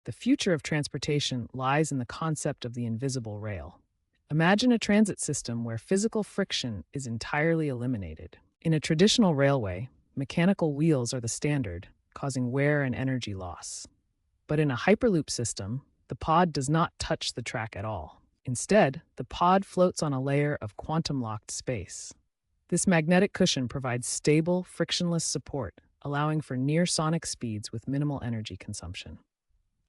The future of transportation lies in the concept of the invisible rail. Imagine a transit system where physical friction is entirely eliminated. In a traditional railway, mechanical wheels are the standard, causing wear and energy loss. But in a Hyperloop system, the pod does not touch the track at all. Instead, the pod floats on a layer of quantum-locked space. This magnetic cushion provides stable, frictionless support, allowing for near-sonic speeds with minimal energy consumption.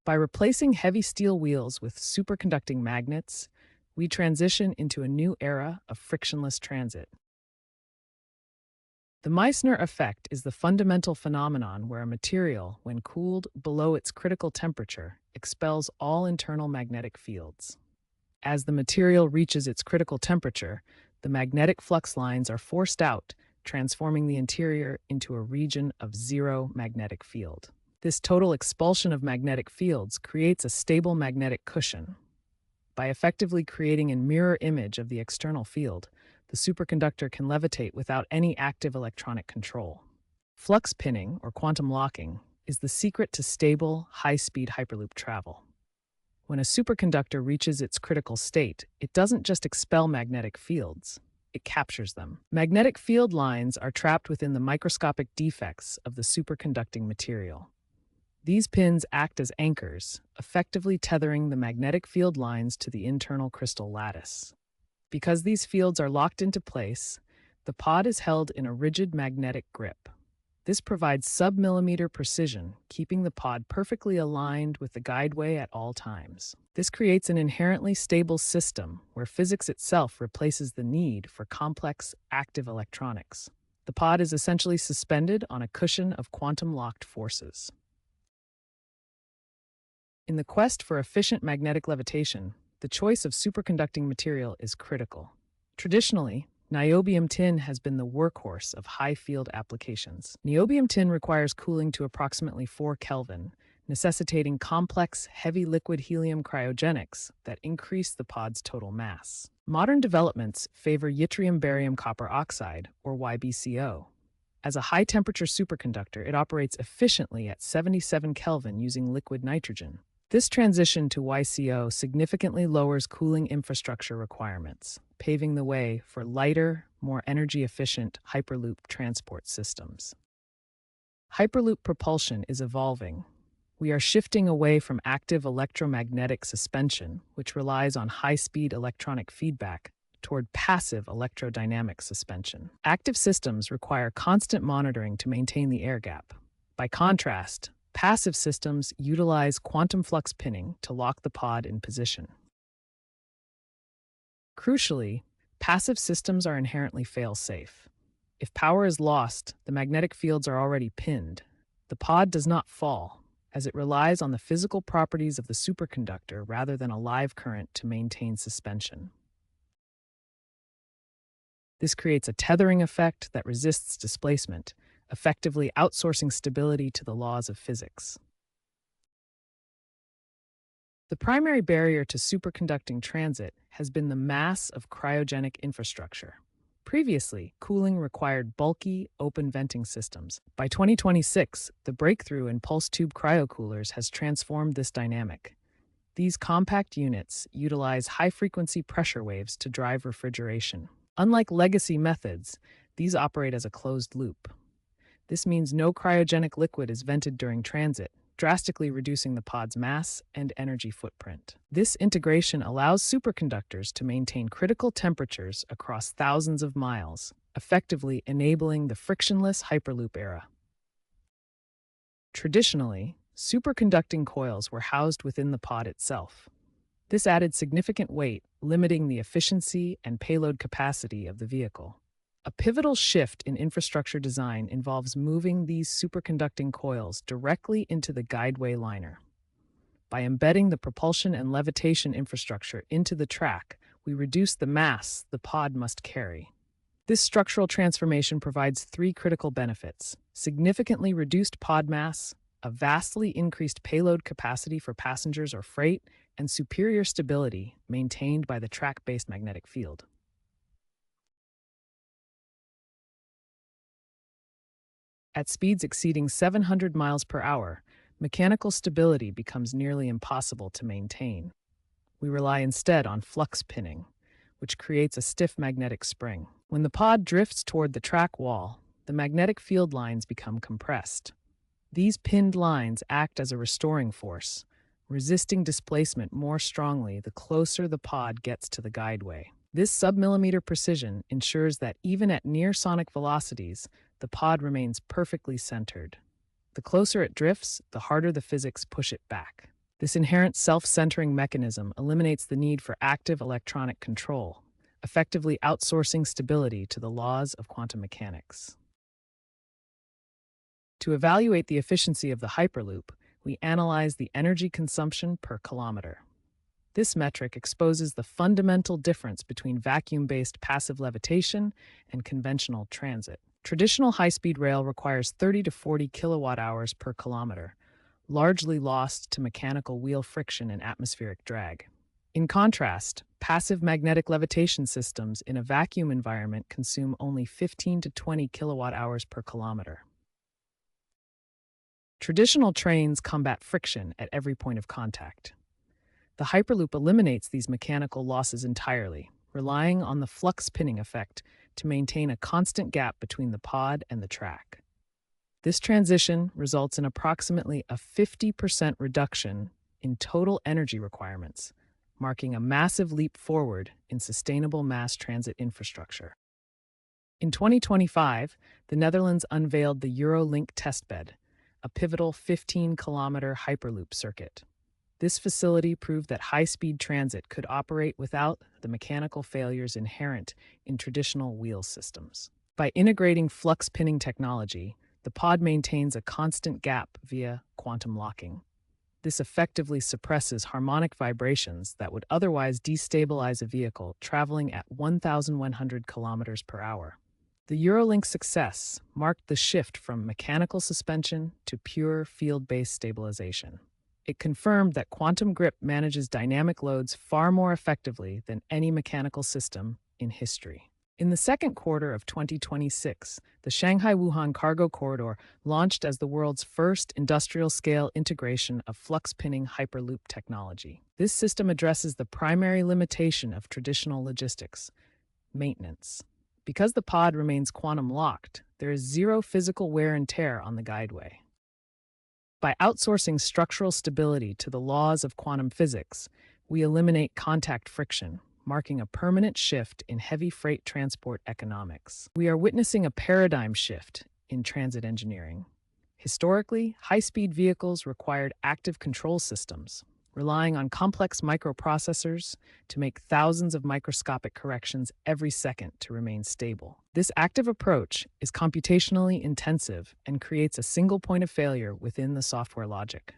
By replacing heavy steel wheels with superconducting magnets, we transition into a new era of frictionless transit. The Meissner effect is the fundamental phenomenon where a material, when cooled below its critical temperature, expels all internal magnetic fields. As the material reaches its critical temperature, the magnetic flux lines are forced out, transforming the interior into a region of zero magnetic field. This total expulsion of magnetic fields creates a stable magnetic cushion. By effectively creating a mirror image of the external field, the superconductor can levitate without any active electronic control. Flux pinning, or quantum locking, is the secret to stable, high-speed Hyperloop travel. When a superconductor reaches its critical state, it doesn't just expel magnetic fields, it captures them. Magnetic field lines are trapped within the microscopic defects of the superconducting material. These pins act as anchors, effectively tethering the magnetic field lines to the internal crystal lattice. Because these fields are locked into place, the pod is held in a rigid magnetic grip. This provides sub-millimeter precision, keeping the pod perfectly aligned with the guideway at all times. This creates an inherently stable system where physics itself replaces the need for complex, active electronics. The pod is essentially suspended on a cushion of quantum-locked forces. In the quest for efficient magnetic levitation, the choice of superconducting material is critical. Traditionally, niobium tin has been the workhorse of high-field applications. Niobium tin requires cooling to approximately 4 Kelvin, necessitating complex, heavy liquid helium cryogenics that increase the pod's total mass. Modern developments favor yttrium barium copper oxide, or YBCO. As a high-temperature superconductor, it operates efficiently at 77 Kelvin using liquid nitrogen. This transition to YCO significantly lowers cooling infrastructure requirements, paving the way for lighter, more energy-efficient Hyperloop transport systems. Hyperloop propulsion is evolving. We are shifting away from active electromagnetic suspension, which relies on high-speed electronic feedback, toward passive electrodynamic suspension. Active systems require constant monitoring to maintain the air gap. By contrast, passive systems utilize quantum flux pinning to lock the pod in position. Crucially, passive systems are inherently fail-safe. If power is lost, the magnetic fields are already pinned. The pod does not fall, as it relies on the physical properties of the superconductor rather than a live current to maintain suspension. This creates a tethering effect that resists displacement, effectively outsourcing stability to the laws of physics. The primary barrier to superconducting transit has been the mass of cryogenic infrastructure. Previously, cooling required bulky, open venting systems. By 2026, the breakthrough in pulse tube cryocoolers has transformed this dynamic. These compact units utilize high-frequency pressure waves to drive refrigeration. Unlike legacy methods, these operate as a closed loop. This means no cryogenic liquid is vented during transit, drastically reducing the pod's mass and energy footprint. This integration allows superconductors to maintain critical temperatures across thousands of miles, effectively enabling the frictionless Hyperloop era. Traditionally, superconducting coils were housed within the pod itself. This added significant weight, limiting the efficiency and payload capacity of the vehicle. A pivotal shift in infrastructure design involves moving these superconducting coils directly into the guideway liner. By embedding the propulsion and levitation infrastructure into the track, we reduce the mass the pod must carry. This structural transformation provides 3 critical benefits: significantly reduced pod mass, a vastly increased payload capacity for passengers or freight, and superior stability maintained by the track-based magnetic field. At speeds exceeding 700 miles per hour, mechanical stability becomes nearly impossible to maintain. We rely instead on flux pinning, which creates a stiff magnetic spring. When the pod drifts toward the track wall, the magnetic field lines become compressed. These pinned lines act as a restoring force, resisting displacement more strongly the closer the pod gets to the guideway. This sub-millimeter precision ensures that even at near sonic velocities, the pod remains perfectly centered. The closer it drifts, the harder the physics push it back. This inherent self-centering mechanism eliminates the need for active electronic control, effectively outsourcing stability to the laws of quantum mechanics. To evaluate the efficiency of the Hyperloop, we analyze the energy consumption per kilometer. This metric exposes the fundamental difference between vacuum-based passive levitation and conventional transit. Traditional high-speed rail requires 30 to 40 kilowatt-hours per kilometer, largely lost to mechanical wheel friction and atmospheric drag. In contrast, passive magnetic levitation systems in a vacuum environment consume only 15 to 20 kilowatt-hours per kilometer. Traditional trains combat friction at every point of contact. The Hyperloop eliminates these mechanical losses entirely, relying on the flux pinning effect to maintain a constant gap between the pod and the track. This transition results in approximately a 50% reduction in total energy requirements, marking a massive leap forward in sustainable mass transit infrastructure. In 2025, the Netherlands unveiled the Eurolink testbed, a pivotal 15-kilometer Hyperloop circuit. This facility proved that high-speed transit could operate without the mechanical failures inherent in traditional wheel systems. By integrating flux pinning technology, the pod maintains a constant gap via quantum locking. This effectively suppresses harmonic vibrations that would otherwise destabilize a vehicle traveling at 1,100 kilometers per hour. The Eurolink's success marked the shift from mechanical suspension to pure field-based stabilization. It confirmed that quantum grip manages dynamic loads far more effectively than any mechanical system in history. In the second quarter of 2026, the Shanghai-Wuhan cargo corridor launched as the world's first industrial-scale integration of flux-pinning Hyperloop technology. This system addresses the primary limitation of traditional logistics: maintenance. Because the pod remains quantum-locked, there is zero physical wear and tear on the guideway. By outsourcing structural stability to the laws of quantum physics, we eliminate contact friction, marking a permanent shift in heavy freight transport economics. We are witnessing a paradigm shift in transit engineering. Historically, high-speed vehicles required active control systems, relying on complex microprocessors to make thousands of microscopic corrections every second to remain stable. This active approach is computationally intensive and creates a single point of failure within the software logic.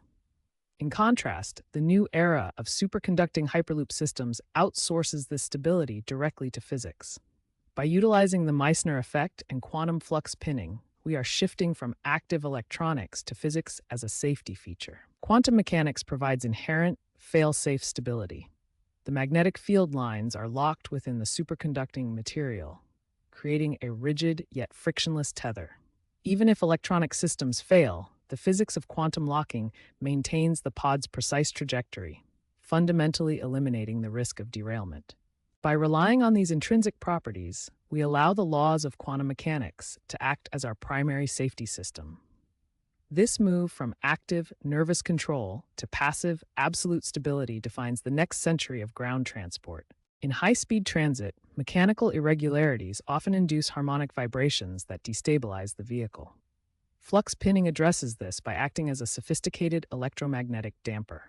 In contrast, the new era of superconducting Hyperloop systems outsources this stability directly to physics. By utilizing the Meissner effect and quantum flux pinning, we are shifting from active electronics to physics as a safety feature. Quantum mechanics provides inherent, fail-safe stability. The magnetic field lines are locked within the superconducting material, creating a rigid yet frictionless tether. Even if electronic systems fail, the physics of quantum locking maintains the pod's precise trajectory, fundamentally eliminating the risk of derailment. By relying on these intrinsic properties, we allow the laws of quantum mechanics to act as our primary safety system. This move from active, nervous control to passive, absolute stability defines the next century of ground transport. In high-speed transit, mechanical irregularities often induce harmonic vibrations that destabilize the vehicle. Flux pinning addresses this by acting as a sophisticated electromagnetic damper.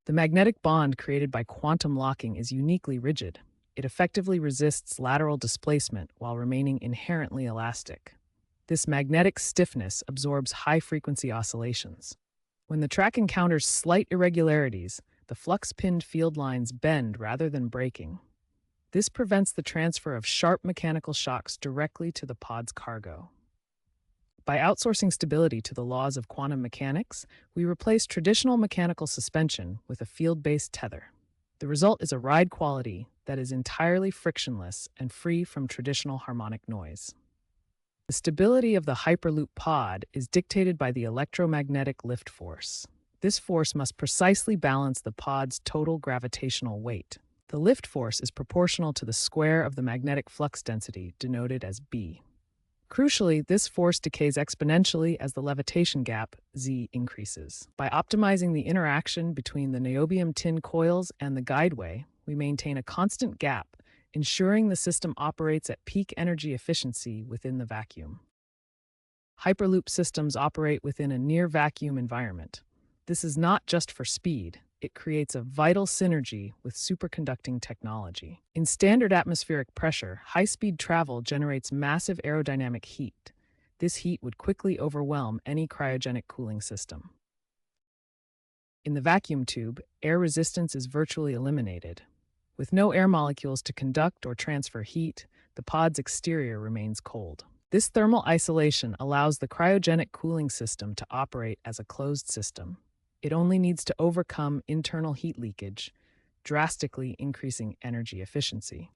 The magnetic bond created by quantum locking is uniquely rigid. It effectively resists lateral displacement while remaining inherently elastic. This magnetic stiffness absorbs high-frequency oscillations. When the track encounters slight irregularities, the flux-pinned field lines bend rather than breaking. This prevents the transfer of sharp mechanical shocks directly to the pod's cargo. By outsourcing stability to the laws of quantum mechanics, we replace traditional mechanical suspension with a field-based tether. The result is a ride quality that is entirely frictionless and free from traditional harmonic noise. The stability of the Hyperloop pod is dictated by the electromagnetic lift force. This force must precisely balance the pod's total gravitational weight. The lift force is proportional to the square of the magnetic flux density, denoted as B. Crucially, this force decays exponentially as the levitation gap, Z, increases. By optimizing the interaction between the niobium tin coils and the guideway, we maintain a constant gap, ensuring the system operates at peak energy efficiency within the vacuum. Hyperloop systems operate within a near-vacuum environment. This is not just for speed. It creates a vital synergy with superconducting technology. In standard atmospheric pressure, high-speed travel generates massive aerodynamic heat. This heat would quickly overwhelm any cryogenic cooling system. In the vacuum tube, air resistance is virtually eliminated. With no air molecules to conduct or transfer heat, the pod's exterior remains cold. This thermal isolation allows the cryogenic cooling system to operate as a closed system. It only needs to overcome internal heat leakage, drastically increasing energy efficiency.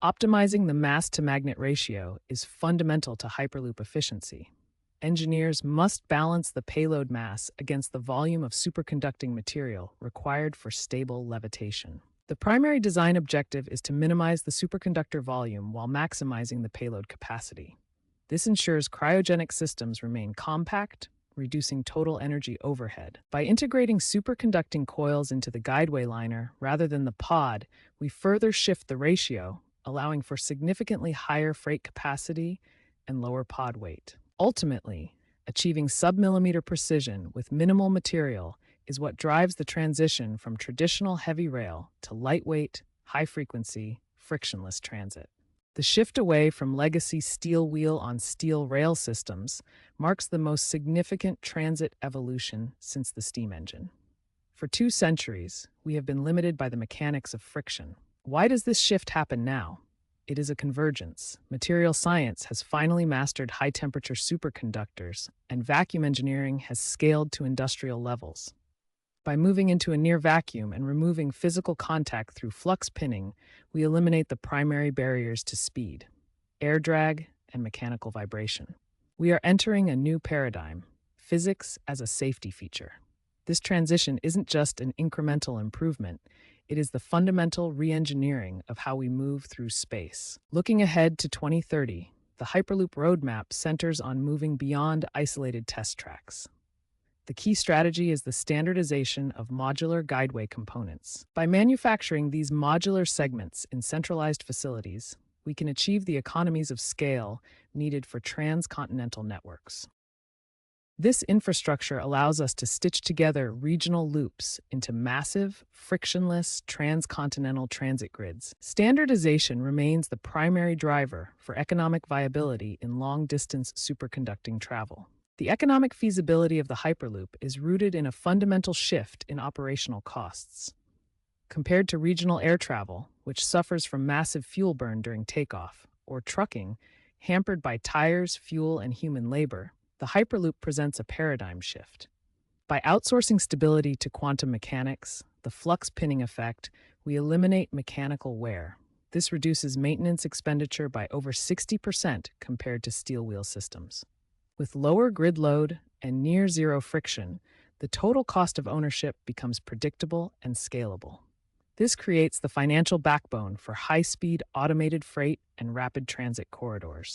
Optimizing the mass-to-magnet ratio is fundamental to Hyperloop efficiency. Engineers must balance the payload mass against the volume of superconducting material required for stable levitation. The primary design objective is to minimize the superconductor volume while maximizing the payload capacity. This ensures cryogenic systems remain compact, reducing total energy overhead. By integrating superconducting coils into the guideway liner rather than the pod, we further shift the ratio, allowing for significantly higher freight capacity and lower pod weight. Ultimately, achieving sub-millimeter precision with minimal material is what drives the transition from traditional heavy rail to lightweight, high-frequency, frictionless transit. The shift away from legacy steel wheel on steel rail systems marks the most significant transit evolution since the steam engine. For 2 centuries, we have been limited by the mechanics of friction. Why does this shift happen now? It is a convergence. Material science has finally mastered high-temperature superconductors, and vacuum engineering has scaled to industrial levels. By moving into a near vacuum and removing physical contact through flux pinning, we eliminate the primary barriers to speed: air drag and mechanical vibration. We are entering a new paradigm: physics as a safety feature. This transition isn't just an incremental improvement, it is the fundamental re-engineering of how we move through space. Looking ahead to 2030, the Hyperloop roadmap centers on moving beyond isolated test tracks. The key strategy is the standardization of modular guideway components. By manufacturing these modular segments in centralized facilities, we can achieve the economies of scale needed for transcontinental networks. This infrastructure allows us to stitch together regional loops into massive, frictionless, transcontinental transit grids. Standardization remains the primary driver for economic viability in long-distance superconducting travel. The economic feasibility of the Hyperloop is rooted in a fundamental shift in operational costs. Compared to regional air travel, which suffers from massive fuel burn during takeoff, or trucking, hampered by tires, fuel, and human labor, the Hyperloop presents a paradigm shift. By outsourcing stability to quantum mechanics, the flux pinning effect, we eliminate mechanical wear. This reduces maintenance expenditure by over 60% compared to steel wheel systems. With lower grid load and near-zero friction, the total cost of ownership becomes predictable and scalable. This creates the financial backbone for high-speed automated freight and rapid transit corridors.